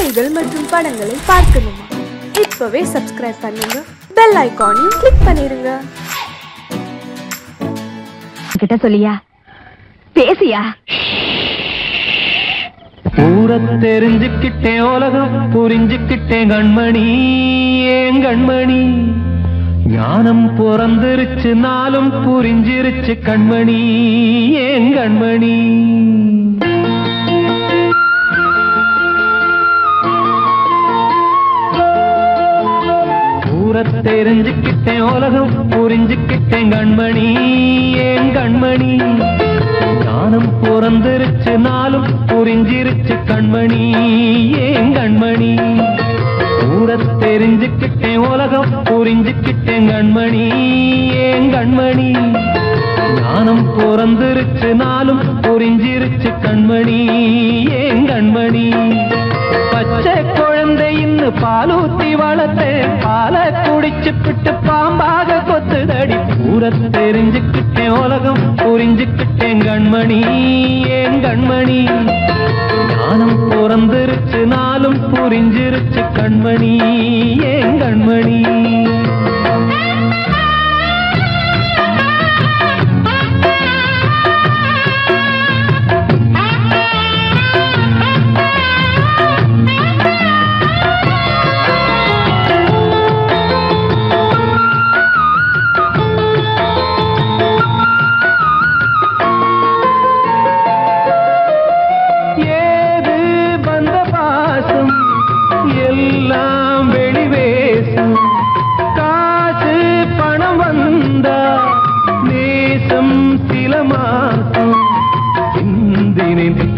கதைகள் மற்றும் படங்களை பார்க்கணுமா? இப்பவே சப்ஸ்கிரைப் பண்ணுங்க, பெல் ஐகானையும் கிளிக் பண்ணிருங்க. கிட்ட சொல்லியா பேசியா? ஊரை தெரிஞ்சுக்கிட்டேன், உலகம் புரிஞ்சுக்கிட்டேன் கண்மணி, ஏன் கண்மணி. ஞானம் பிறந்திருச்சு, நாளும் புரிஞ்சிருச்சு கண்மணி, ஏன் கண்மணி. ஊரை தெரிஞ்சுக்கிட்டேன், உலகம் புரிஞ்சுக்கிட்டேன் கண்மணி, ஏன் கண்மணி. ஞானம் பிறந்திருச்சு, நாளும் புரிஞ்சிருச்சு கண்மணி, ஏன் கண்மணி. ஊரை தெரிஞ்சுக்கிட்டேன், உலகம் புரிஞ்சுக்கிட்டேன் கண்மணி, ஏன் கண்மணி. ஞானம் பிறந்திருச்சு, நாளும் புரிஞ்சிருச்சு கண்மணி, ஏன் கண்மணி. பச்சை குழந்தை இன்னும் பாலூத்தி வளர்த்தேன், பாலை குடிச்சு பிட்டு பாம்பாக கொத்துதடி. ஊரை தெரிஞ்சுக்கிட்டேன், உலகம் புரிஞ்சுக்கிட்டேன் கண்மணி, ஏன் கண்மணி. ஞானம் பிறந்திருச்சு, நாளும் புரிஞ்சிருச்சு கண்மணி, ஏன் கண்மணி.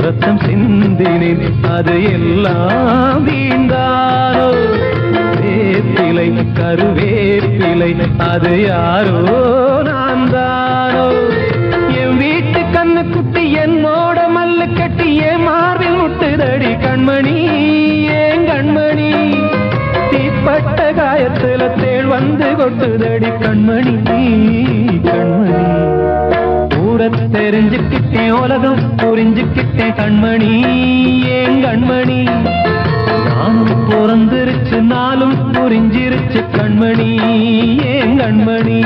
ரத்தம் சிந்தினேன், அது எல்லாம் வீண்டானோ. வேப்பிலை கருவேப்பிலை, அது யாரோ நான் தானோ. என் வீட்டு கண்ணு குட்டி என்னோட மல்லு கட்டி என் மார்பில் முட்டுதடி கண்மணி, ஏன் கண்மணி. தீப்பட்ட காயத்துல தேள் வந்து கொட்டுதடி கண்மணி, கண்மணி. ஊரை தெரிஞ்சுக்கிட்டேன், உலகம் புரிஞ்சுக்கிட்டேன் கண்மணி, ஏன் கண்மணி. நானும் பிறந்திருச்சு, நாளும் புரிஞ்சிருச்சு கண்மணி, ஏன் கண்மணி.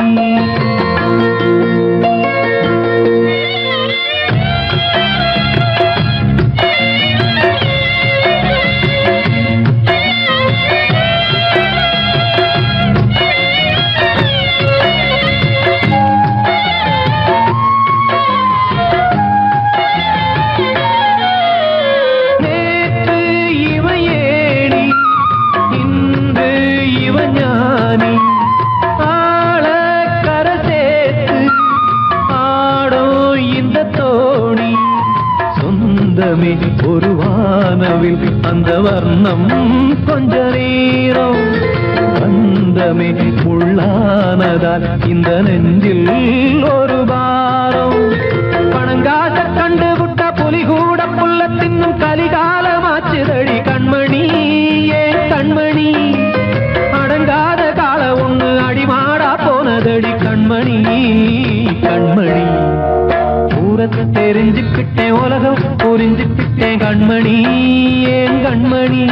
ஒரு வானவில் அந்த வர்ணம் கொஞ்ச நேரம் பந்தமே உள்ளானதால் இந்த நெஞ்சில் ஒரு பாரம். பணங்காச கண்டு விட்ட புலி கூட புல்ல தின்னும் கலிகாலமாச்சுதடி கண்மணி, ஏன் கண்மணி. அடங்காத கால ஒண்ணு அடிமாடா போனதடி கண்மணி, கண்மணி. ஊரை தெரிஞ்சுக்கிட்டேன், உலகம் புரிஞ்சுக்கிட்டேன் கண்மணி, ஏன் கண்மணி.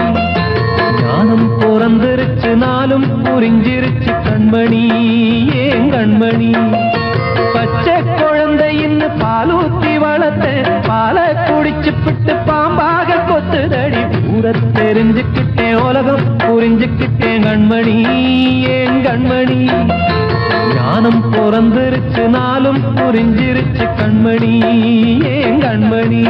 ஞானம் பிறந்திருச்சு, நாளும் புரிஞ்சிருச்சு கண்மணி, ஏன் கண்மணி. பச்சை குழந்தை இன்னும் பாலூத்தி வளர்த்தேன், பாலை குடிச்சு பிட்டு பாம்பாக கொத்துதடி. ஊரை தெரிஞ்சுக்கிட்டேன், உலகம் புரிஞ்சுக்கிட்டேன் கண்மணி, ஏன் கண்மணி. ஞானம் பிறந்திருச்சு, நாளும் புரிஞ்சிருச்சு கண்மணி, ஏன் கண்மணி.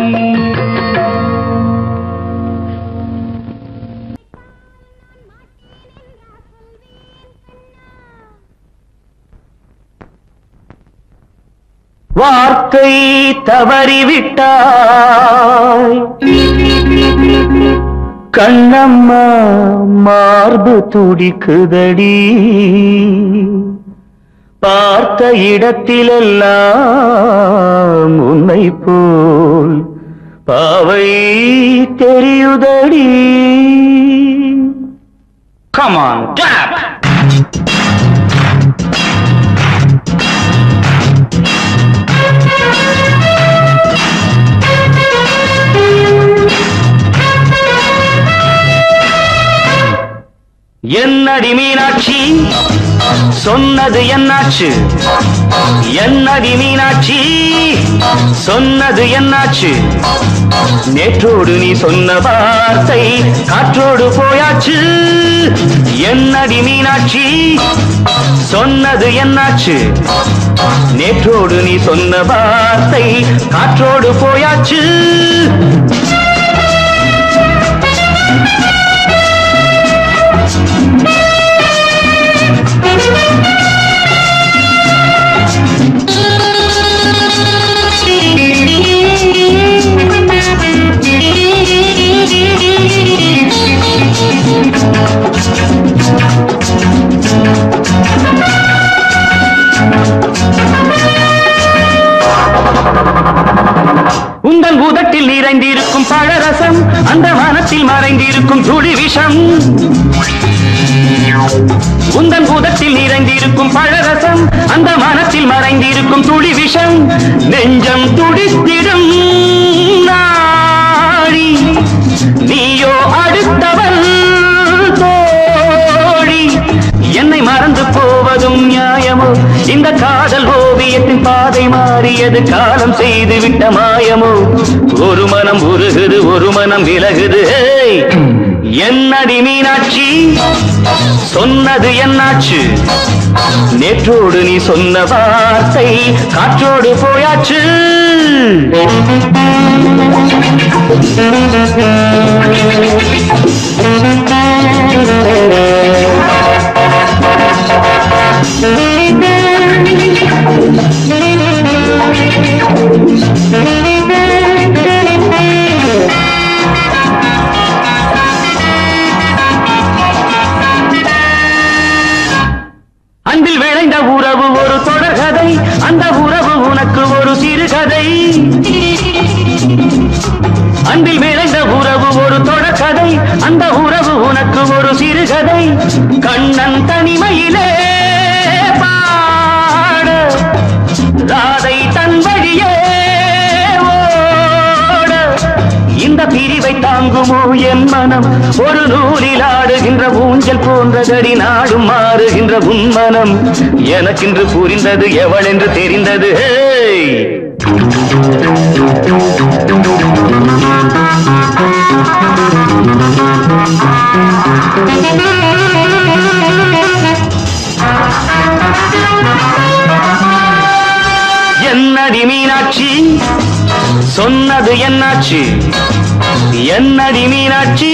வார்த்தை தவறிவிட்டாய் கண்ணம்மா, மார்பு துடிக்குதடி. பார்த்த இடத்திலெல்லாம் உன்னை போல் பாவை தெரியுதடி. Come on, clap! என்னடி மீனாட்சி சொன்னது என்னாச்சு? என்னடி மீனாட்சி சொன்னது என்னாச்சு? நேற்றோடு நீ சொன்ன வார்த்தை காற்றோடு போயாச்சு. என்னடி மீனாட்சி சொன்னது என்னாச்சு? நேற்றோடு நீ சொன்ன வார்த்தை காற்றோடு போயாச்சு. உங்கள் உதட்டில் நிறைந்திருக்கும் பழரசம் அந்த வானத்தில் மறைந்திருக்கும் துளி விஷம். உங்கள் உதட்டில் நிறைந்திருக்கும் பழரசம் அந்த வானத்தில் மறைந்திருக்கும் துளி விஷம். நெஞ்சம் துடித்திடும் நாடி நீயோ அடுத்தவன் தோழி. என்னை மறந்து போவதும் நியாயமோ? இந்த காதல் ஓவியத்தின் பாதை மாறியது காலம் செய்து விட்ட மாயமோ? ஒரு மனம் உருகுது ஒரு மனம் விலகுது. என்னடி மீனாட்சி சொன்னது என்னாச்சு? நேற்றோடு நீ சொன்ன வார்த்தை காற்றோடு போயாச்சு. அன்பில் விளைந்த உறவு ஒரு தொடர்கதை, அந்த உறவு உனக்கு ஒரு சிறுகதை. அன்பில் விளைந்த உறவு ஒரு தொடர்கதை, அந்த உறவு உனக்கு ஒரு சிறுகதை. கண்ணன் தனிமையிலே பாட ராதை தன் வழியே ஓட. இந்த பிரிவை தாங்குமோ என் மனம்? ஒரு நூலில் ஆடுகின்ற ஊஞ்சல் போன்றதடி நாடும் மாறுகின்ற உன்மனம். எனக்கென்று புரிந்தது எவள் என்று தெரிந்தது. என்னடி மீனாட்சி சொன்னது என்னாச்சு? என்னடி மீனாட்சி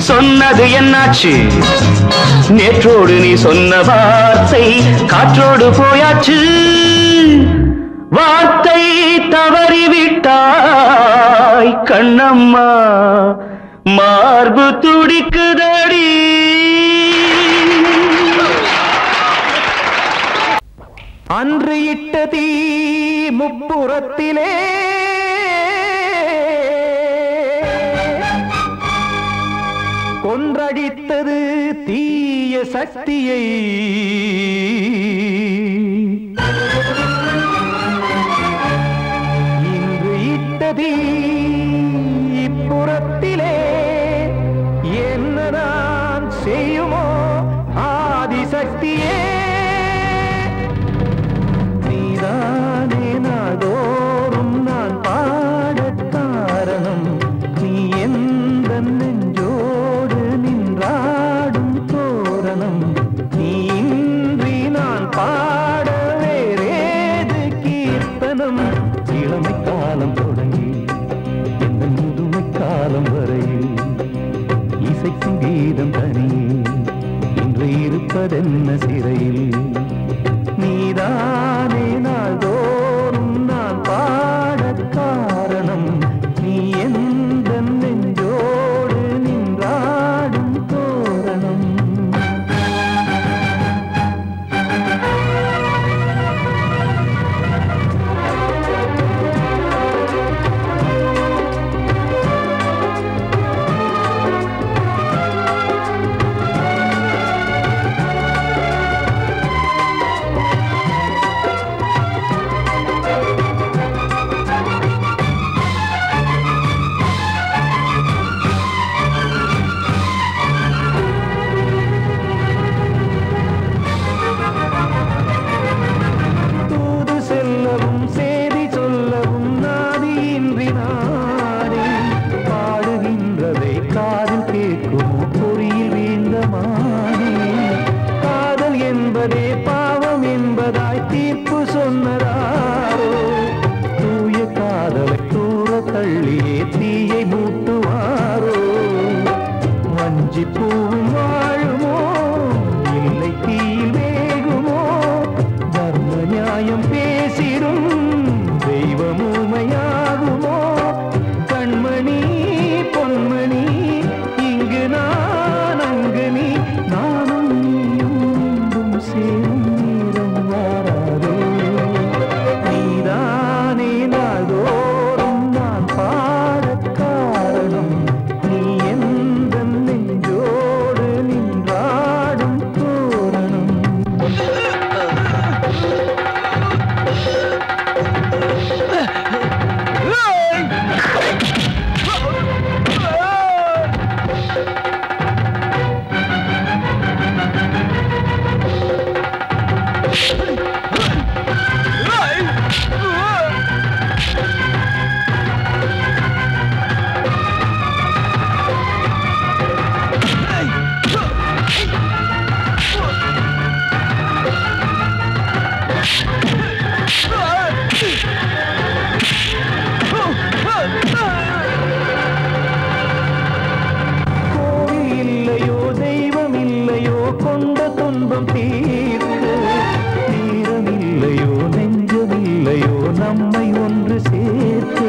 சொன்னது என்னாச்சு? நேற்றோடு நீ சொன்ன வார்த்தை காற்றோடு போயாச்சு. வார்த்தை தவறிவிட்டாய் கண்ணம்மா, மார்பு துடிக்குதடி. அன்று இட்ட தீ முப்புறத்திலே கொன்றடித்தது தீய சக்தியை. இன்று இட்ட தீ இப்புறத்திலே என்னதான் செய்யுமோ ஆதிசக்தியே. நீதானே நாள்தோறும் நான் பாடக் காரணம். நீ எந்த நெஞ்சோடு நின்றாடும் தோரணம். நீ இன்றி நான் பாட வேறேது கீர்த்தனம். இளமை காலம் தொடங்கி எந்த முதுமை காலம் வரையில் இசைக்கும் கீதம் தனியே இன்று இருப்பதென்ன சிறையில். வஞ்சிப்பூவும் வாழுமோ இல்லை தீயில் வேகுமோ தர்ம நியாயம் பேசிடும் தெய்வம் ஊமையாகுமோ கண்மணி பொன்மணி இங்கு நான் அங்கு நீ நானும் நீயும் மீண்டும் சேரும் நேரம் வாராதே நீதானே நாள்தோறும் நான் பாடக் காரணம் நீ எந்த நெஞ்சோடு நின்றாடும் தோரணம் கோவில் இல்லையோ தெய்வம் இல்லையோ கொண்ட துன்பம் தீர்க்க நேரம் இல்லையோ நெஞ்சம் இல்லையோ நம்மை ஒன்று சேர்க்க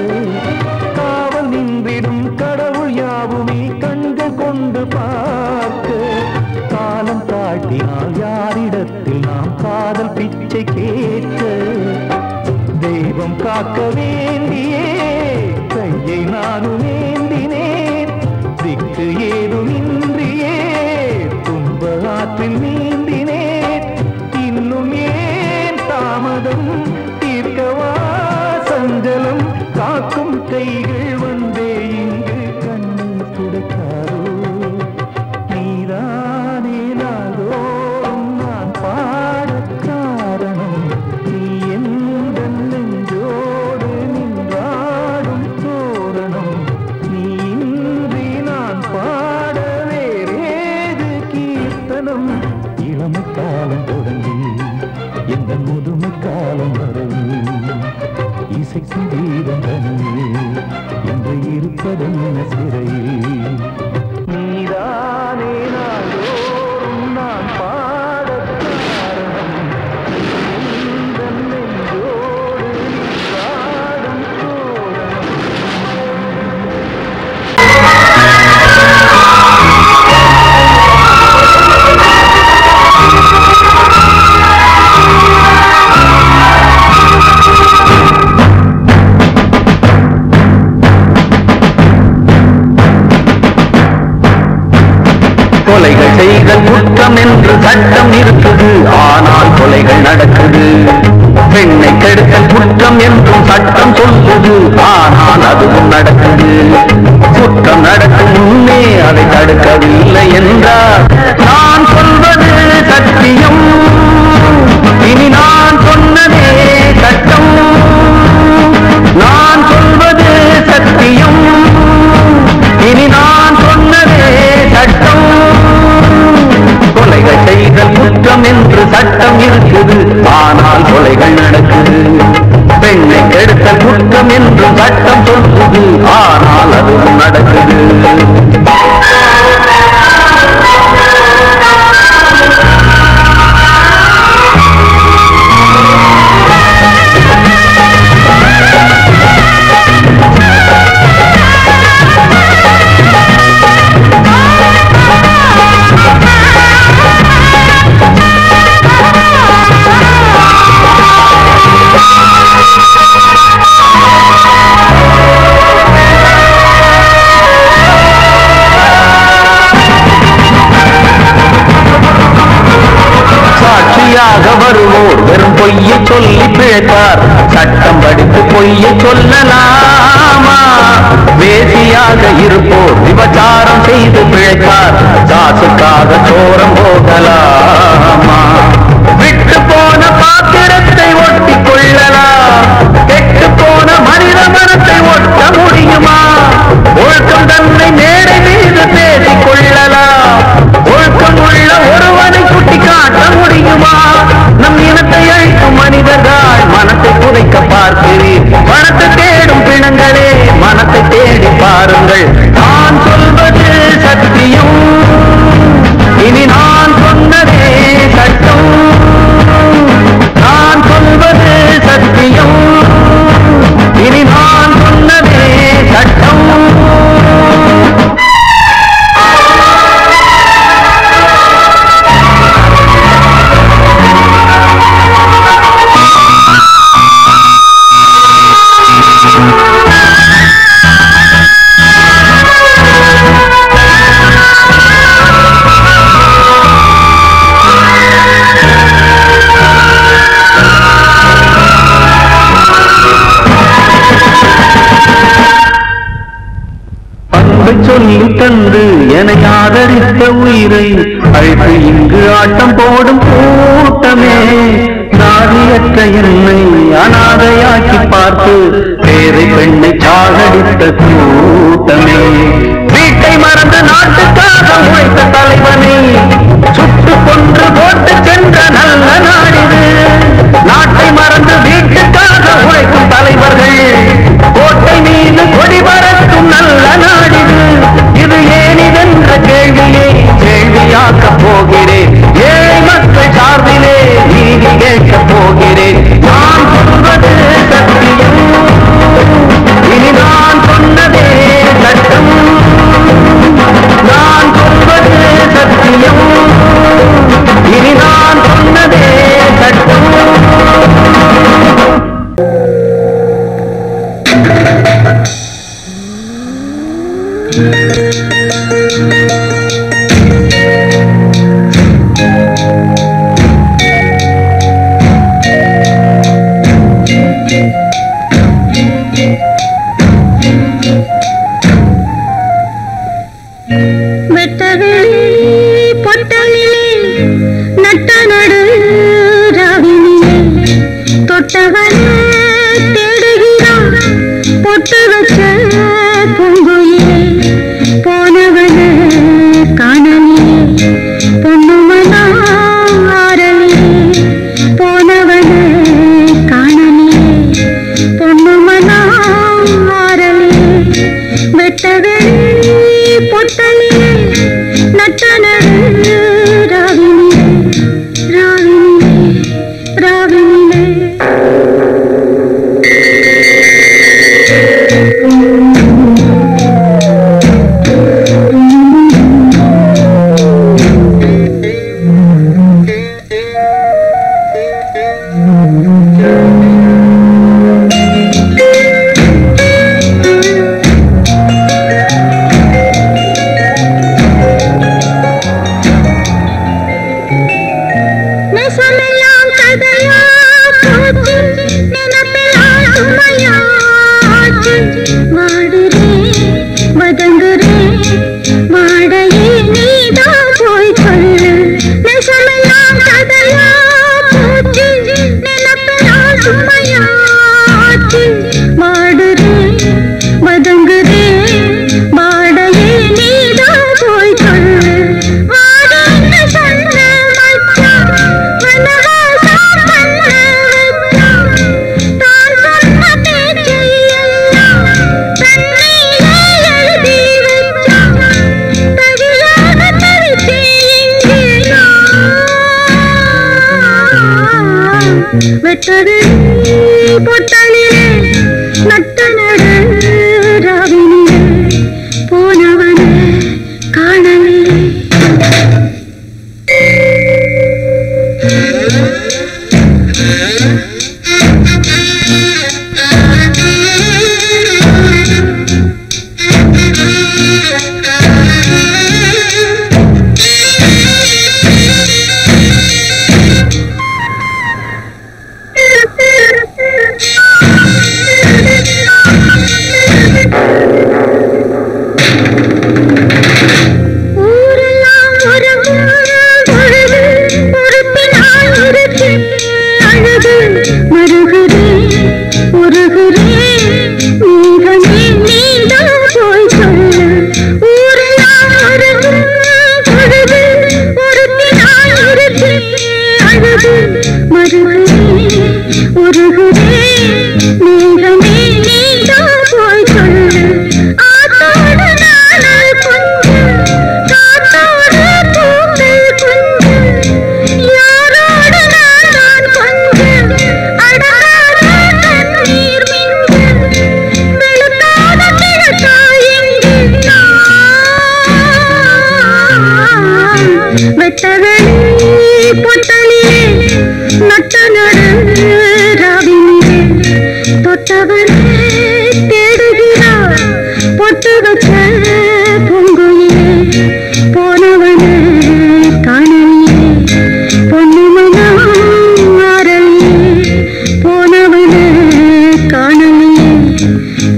காவல் நின்றிடும் கடவுள் யாவுமே கண்கள் கொண்டு பார்க்க காலம் தாட்டினால் யாரிடத்தில் நாம் காதல் பிச்சை கேட்க தெய்வம் காக்க வேண்டியே கையை நானும் ஏந்தினேன் திக்கு ஏதுமின்றியே துன்ப ஆற்றில் நீந்தினேன் இன்னும் ஏன் தாமதம் தீர்க்கவா சஞ்சலம் காக்கும் கைகள் வந்தே இங்கு கண்ணீர் துடைக்காரோ நீதானே நாள்தோறும் நான் பாடக் காரணம் நீ எந்த நெஞ்சோடு நின்றாடும் தோரணம் நீ இன்றி நான் பாட வேறேது கீர்த்தனம் இளமை காலம் தொடங்கி எந்த முதுமை காலம் வரை இசைக்கு வீரம் தனியே என்று இருப்பதென்ன சிறையில் நீதானே நாள்தோறும் நான் பாடக் காரணம் எந்த நெஞ்சோடு நின்றாடும் தோரணம் கொலைகள் செய்தல் குற்றம் என்று சட்டம் இருக்குது ஆனால் கொலைகள் நடக்குது பெண்ணை கெடுத்தல் குற்றம் என்றும் சட்டம் சொல்லுது ஆனால் அதுவும் நடக்குது குற்றம் நடக்கும் முன்னே அதை தடுக்கவில்லை என்றால் நான் சொல்வது சத்தியம் இனி நான் சொன்னதே சட்டம் நான் சொல்வது சத்தியம் இனி நான் சொன்னதே சட்டம் கொலைகள் செய்தல் குற்றம் என்று சட்டம் இருக்குது ஆனால் கொலைகள் நடக்குது பெண்ணை கெடுத்தல் குற்றம் என்று சட்டம் சொல்லுது ஆனால் அதுவும் நடக்குது வருவோர் வெறும் பொய்யை சொல்லி பிழைப்பார் சட்டம் படித்து பொய்யை சொல்லலாமா வேசியாக இருப்போர் விபச்சாரம் செய்து பிழைப்பார் காசுக்காக சோரம் போகலாமா விட்டு போன பாத்திரத்தை ஒட்டி கொள்ளலாம் கெட்டு போன மனித மனத்தை ஒட்ட முடியுமா ஒழுக்கம் தன்னை மேடை மீது பேசிக் கொள்ளலாம் ஒழுக்கம் உள்ள ஒருவனை சுட்டி காட்ட முடியுமா நம் இனத்தை அழிக்கும் மனிதர்கள் மனத்தை புதைக்க பார்க்கிறீர் மனத்தை தேடும் பிணங்களே மனத்தை தேடி பாருங்கள் நான் சொல்வது சத்தியம் வந்து என ஆதரித்த உயிரை அழைத்து இங்கு ஆட்டம் போடும் கூட்டமே, நாதியற்ற என்னை அனாதையாக்கி பார்த்து பேரை பெண்ணை சாகடித்த கூட்டமே, வீட்டை மறந்து நாட்டுக்காக உழைத்த தலைவனை சுட்டு கொன்று போட்டு சென்ற நல்ல நாடிது. நாட்டை மறந்து வீட்டுக்காக உழைக்கும் தலைவர்கள் கோட்டை மீது கொடி பறக்கும் நல்ல நாடிது. இது ஏனிதென்ற கேள்வியை கேள்வியாக்கப் போகிறேன், ஏழை மக்கள் சார்பிலே நீதி கேட்கப் போகிறேன். நான் சொல்வது சத்தியம், இனி நான் சொன்னதே சட்டம். நான் சொல்வது சத்தியம், இனி நான் சொன்னதே சட்டம்.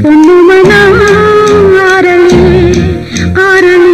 பொன்னுமனா ஆரலி ஆரலி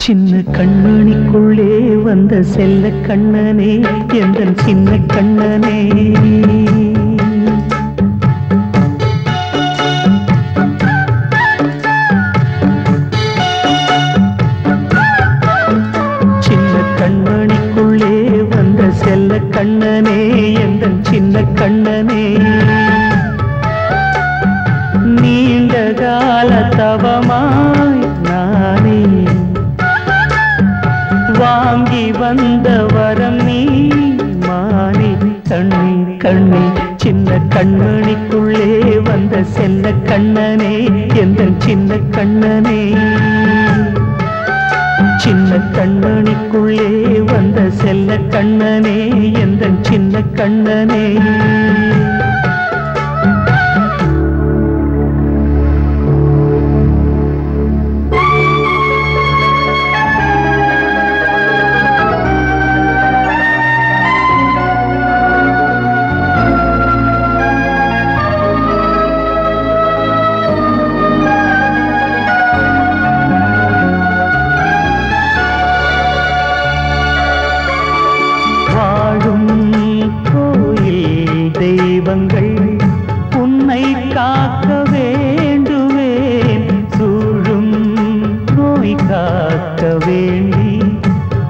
சின்ன கண்மணிக்குள்ளே வந்த செல்ல கண்ணனே எந்தன் சின்ன கண்ணனே சின்ன கண்மணிக்குள்ளே வந்த செல்ல கண்ணனே எந்தன் சின்ன கண்ணனே நீண்ட கால தவமாய் நானே வாங்கி வந்த வரம் நீ மானே கண்ணே கண்ணே சின்ன கண்மணிக்குள்ளே வந்த செல்ல கண்ணனே எந்தன் சின்ன கண்ணனே சின்ன கண்மணிக்குள்ளே வந்த செல்ல கண்ணனே எந்தன் சின்ன கண்ணனே உன்னை காக்க வேண்டுவேன் சூழும் நோய் காக்க வேண்டி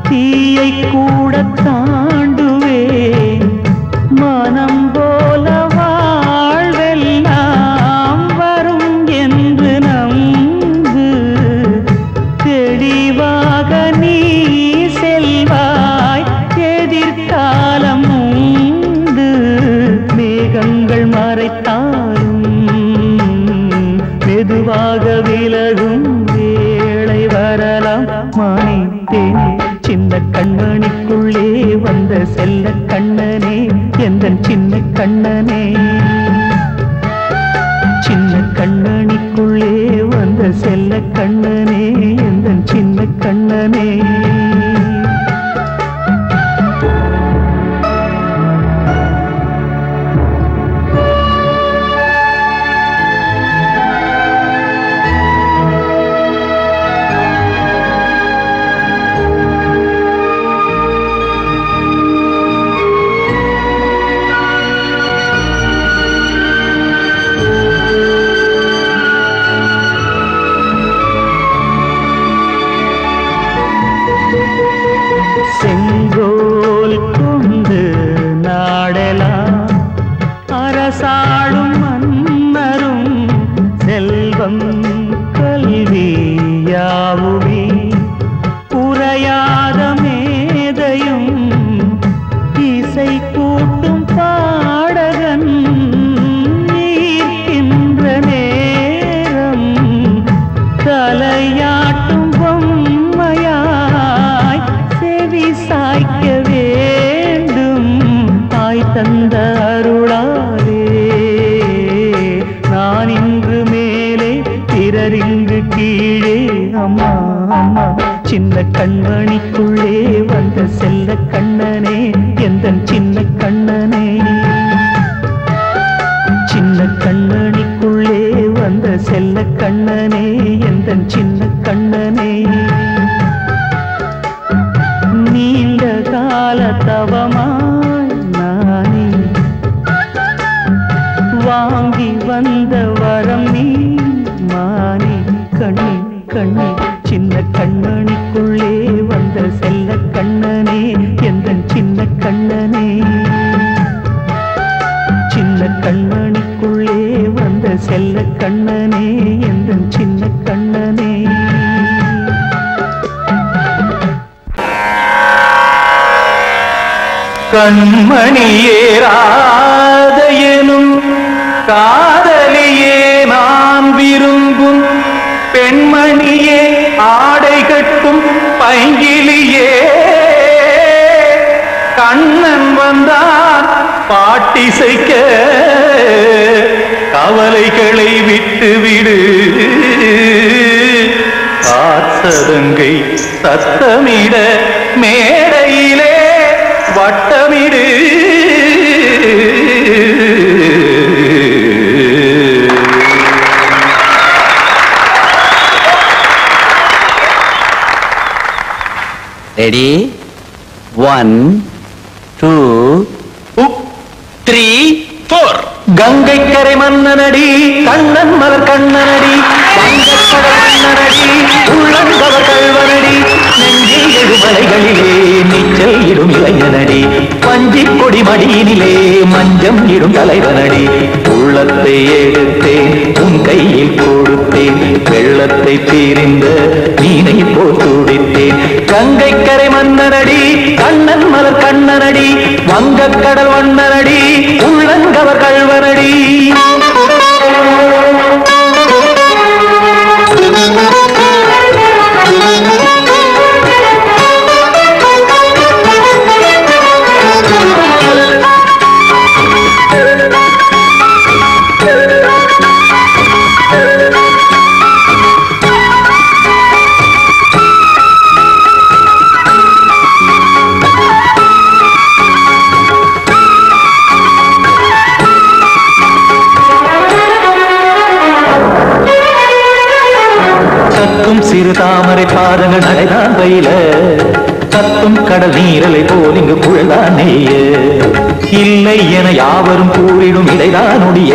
தீயை கூட தாண்டுவேன் மனம் போல வாழ்வெல்லாம் வரும் என்று நம்பு தெளிவாக நீ செல்வாய் எதிர்காலம் மேகங்கள் மறைத்தாலும் மெதுவாக விலகும் வேளை வரலாம் மானித்தேனே சின்ன கண்மணிக்குள்ளே வந்த செல்ல கண்ணனே எந்தன் சின்ன கண்ணனே சின்ன கண்மணிக்குள்ளே வந்த செல்ல கண்ணனே எந்தன் சின்ன கண்ணனே செங்கோல் கொண்டு நாடலாம் அரசாளும் மன்னரும் செல்வம் கல்வியாவுமே உரையாத மேதையும் இசை கூட்டும் பாடகன் ஈர்க்கின்ற நேரம் தலையாட்டும் பொம்மையாய் செவி சாய்க்க வேண்டும் தாய் தந்த அருளாலே நான் இன்று மேலே பிறர் இங்கு கீழே அம்மா அம்மா சின்ன கண்மணிக்குள்ளே வந்த செல்ல கண்ணனே எந்தன் சின்ன கண்ணனே சின்ன கண்மணிக்குள்ளே வந்த செல்ல கண்ணனே எந்தன் சின்ன கண்ணனே நீண்ட கால தவமாய் நானே வாங்கி வந்த வரம் நீ மானே கண்ணே கண்ணே சின்ன கண்மணிக்குள்ளே வந்த செல்ல கண்ணனே எந்தன் சின்ன கண்ணனே சின்ன கண்மணிக்குள்ளே வந்த செல்ல கண்ணனே எந்தன் சின்ன கண்ணனே கண்மணியேராதையனும் காதலியே நான் விரும்பும் பெண்மணியே ஆடை கட்டும் பைங்கிலியே கண்ணன் வந்தான் பாட்டிசைக்க கவலைகளை விட்டுவிடு ஆசதங்கை சத்தமிட மேடையிலே வட்டமிடு ரெடி 1 2 3 4 கங்கை கரை மன்னனடி கண்ணன் மலர் கண்ணனடி வங்கக்கடல் மன்னனடி உள்ளங்கவர் கல்வனடி நெஞ்சில் எழுமலைகளிலே நீச்சல் இடும் இளைஞனடி பஞ்சிக் கொடி மடியினிலே மஞ்சம் இடும் தலைவனடி உள்ளத்தை எடுத்தேன் உன் கையில் கொடுத்தேன் வெள்ளத்தை பிரிந்த மீனை போல் துடித்தேன் கங்கை கரை மன்னனடி கண்ணன் மலர் கண்ணனடி வங்கக்கடல் வண்ணனடி உள்ளங்கவர் கல்வனடி சிறு தாமரை பாதங்கள் நடைதான் பயில கத்தும் கடல் நீரலை போல் இங்கு குழல்தான் நெய்ய இல்லை என யாவரும் கூறிடும் இடைதான் உடைய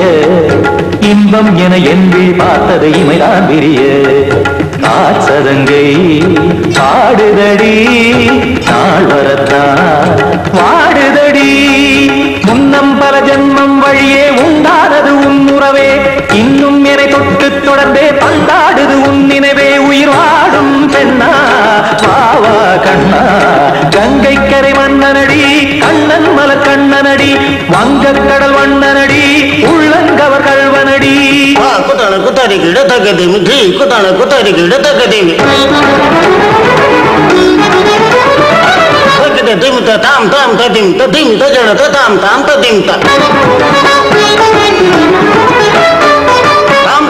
இன்பம் என என்பில் பார்த்தது இமைதான் விரிய காசதங்கை பாடுதடி நாள் வரத்தான் வாடுதடி முன்னம் பல ஜென்மம் வழியே உண்டானது உன் உறவே இன்னும் என்னை தொட்டு தொடர்ந்தே பந்தாடுது உன் நினைவே உயிர் வாடும் பெண்ணா பாவா கண்ணா கங்கை கரை மன்னனடி கண்ணன் மலர் கண்ணனடி வங்கக்கடல் வண்ணனடி உள்ளங்கவர் கல்வனடி குத்தான குத்தாரி கிட தகதிமி டி குத்தான குத்தாரி கிட தகதிமி தகதிமி தாம் தாம் ததிம் ததிம் தஜன தாம் தாம் ததிம் தாம்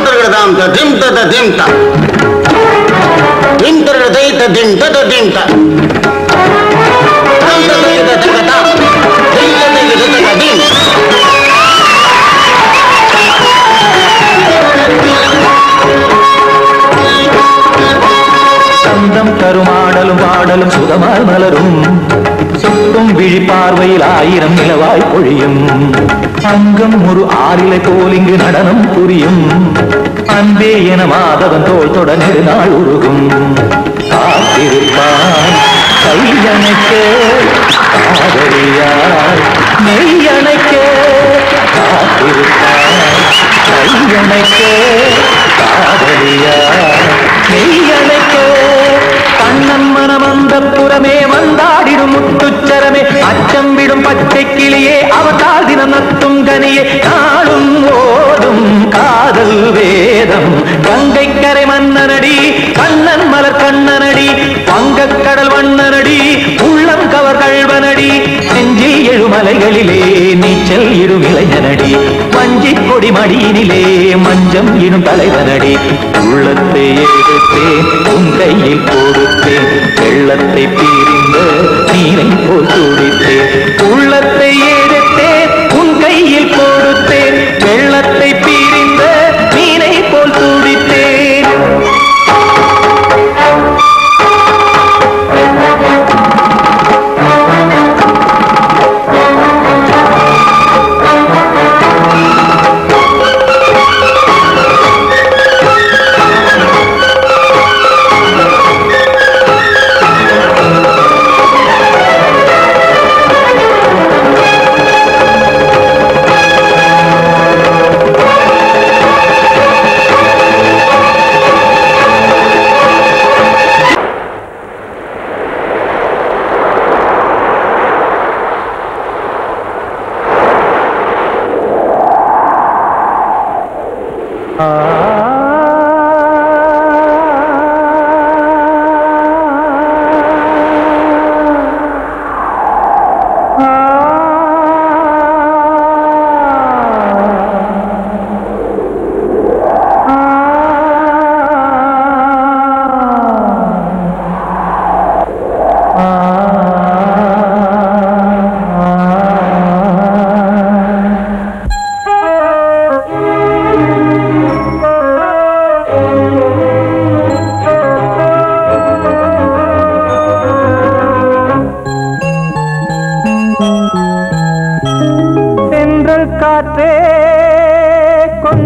தரகட தாம் ததிம் ததிம் த திம் தரகட தை ததிம் ததிம் த தாம் தரகட தகதாம் தை ததிம் ததிம் சந்தம் கருமாடலும் பாடலும் சுகமாய் மலரும் சொத்தும் விழி பார்வையில் ஆயிரம் நிலவாய் பொழியும் அங்கம் ஒரு ஆறிலை போல் இங்கு நடனம் புரியும் அன்பே என மாதவன் தோள் தொட நெடுநாள் உருகும் காத்திருப்பான் கையணைக்க காதலியார் மெய்யணைக்க காத்திருப்பான் கையணைக்க காதலியார் மெய்யணைக்க கண்ணன் மனமந்த புறமே வந்தாடிடும் முத்துச்சரமே அச்சம் விடும் பச்சை கிளியே அவதால் தினம் நத்தும் கனியே நாளும் ஓடும் காதல் வேதம் கங்கை கரை மன்னனடி கண்ணன் மலர் கண்ணனடி வங்கக்கடல் வண்ணனடி உள்ளம் கவர் கல்வனடி நெஞ்சில் எழுமலைகளிலே நீச்சல் இடும் இளைஞனடி வஞ்சிக் கொடி மடியினிலே மஞ்சம் இடும் தலைவனடி உள்ளத்தை எடுத்தேன் உன் கையில் கொடுத்தேன் வெள்ளத்தை பிரிந்த நீரை போல் துடித்தேன் உள்ளத்தை எடுத்தேன் உன் கையில் கொடுத்தேன் வெள்ளத்தை பிரிந்த நீரை போல் துடித்தேன்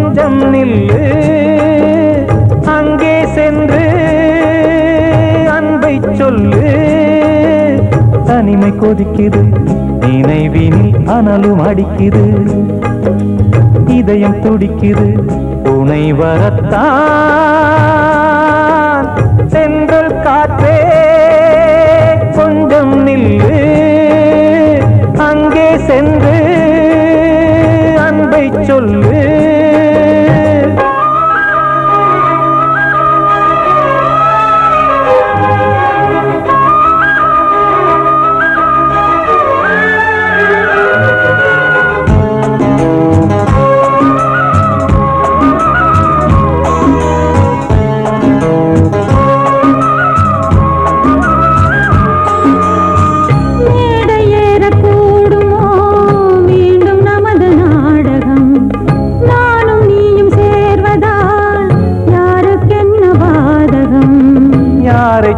கொஞ்சம் நில்லு அங்கே சென்று அன்பை சொல்லு தனிமை கொதிக்குது நினைவினில் அனலும் அடிக்குது இதயம் துடிக்குது துணை வரத்தான் சென்றல் காற்றே கொஞ்சம் நில்லு அங்கே சென்று அன்பை சொல்லு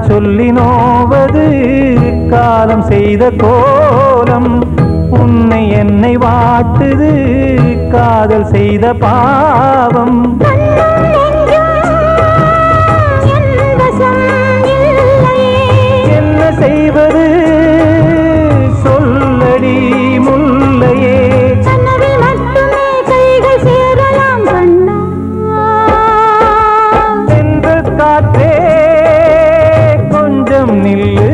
சொல்லி நோவது காலம் செய்த கோலம் உன்னை என்னை வாட்டுது காதல் செய்த பாவம் என்ன செய்வது சொல்லடி முல்லையே சென்று காற்றே நில்லு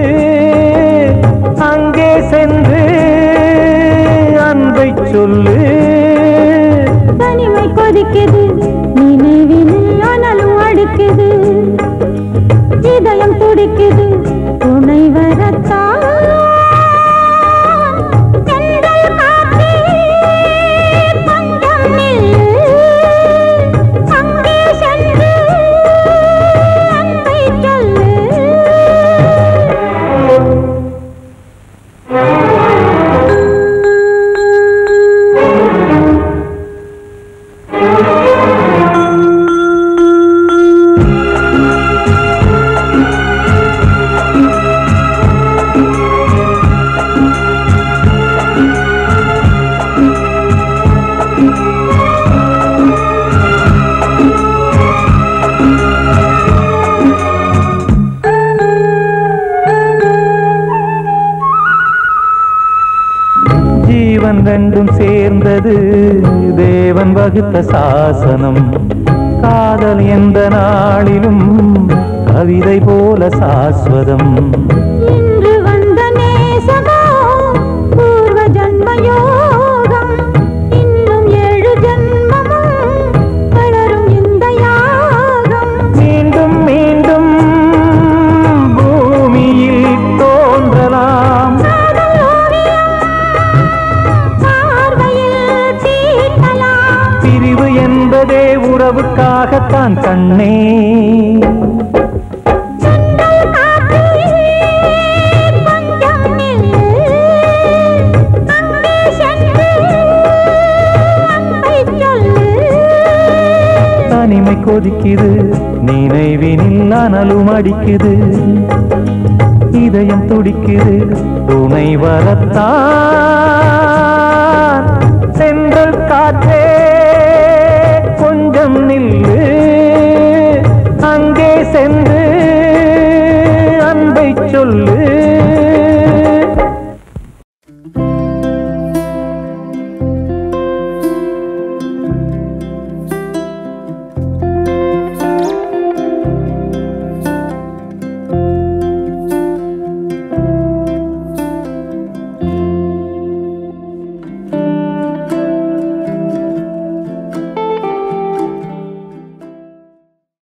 அங்கே சென்று அன்பை சொல்லு தனிமை கொதிக்குது நினைவினில் அனலும் அடிக்குது இதயம் துடிக்குது துணை வரத்தான் ரெண்டும் சேர்ந்தது தேவன் வகுத்த சாசனம் காதல் எந்த நாளிலும் கவிதை போல சாஸ்வதம் இன்று வந்த நேசமோ பூர்வ ஜன்மயோகம் இன்னும் 7 ஜன்மமும் வளரும் இந்த யாகம் மீண்டும் மீண்டும் பூமியில் தோன்றலாம் பிரிவு என்பதே உறவுக்காகத்தான் கண்ணே தனிமை கொதிக்குது நினைவினில் அனலும் அடிக்குது இதயம் துடிக்குது துணை வரத்தான் சென்றல் காற்றே கொஞ்சம் நில்லு அங்கே சென்று